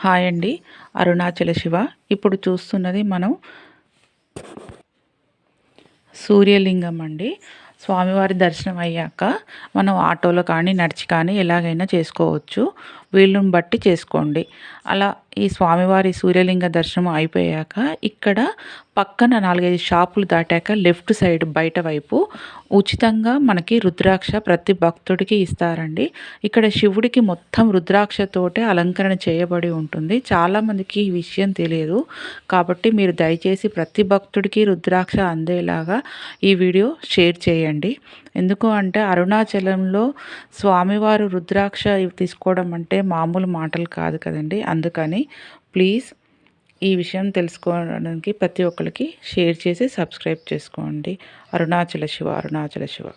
Hi అండి. అరుణాచల శివ. ఇప్పుడు చూస్తున్నది మనం సూర్యలింగం అండి. స్వామివారి దర్శనం అయ్యాక మనం ఆటోలో కానీ నడిచి కానీ ఎలాగైనా చేసుకోవచ్చు. వీలుని బట్టి చేసుకోండి. అలా ఈ స్వామివారి సూర్యలింగ దర్శనం అయిపోయాక ఇక్కడ పక్కన 4, 5 షాపులు దాటాక లెఫ్ట్ సైడ్ బయట వైపు ఉచితంగా మనకి రుద్రాక్ష ప్రతి భక్తుడికి ఇస్తారండి. ఇక్కడ శివుడికి మొత్తం రుద్రాక్షతోటే అలంకరణ చేయబడి ఉంటుంది. చాలామందికి ఈ విషయం తెలియదు. కాబట్టి మీరు దయచేసి ప్రతి భక్తుడికి రుద్రాక్ష అందేలాగా ఈ వీడియో షేర్ చేయండి. ఎందుకు అంటే అరుణాచలంలో స్వామివారు రుద్రాక్ష తీసుకోవడం అంటే మామూలు మాటలు కాదు కదండి. అందుకని ప్లీజ్ ఈ విషయం తెలుసుకోవడానికి ప్రతి ఒక్కరికి షేర్ చేసి సబ్స్క్రైబ్ చేసుకోండి. అరుణాచల శివ, అరుణాచల శివ.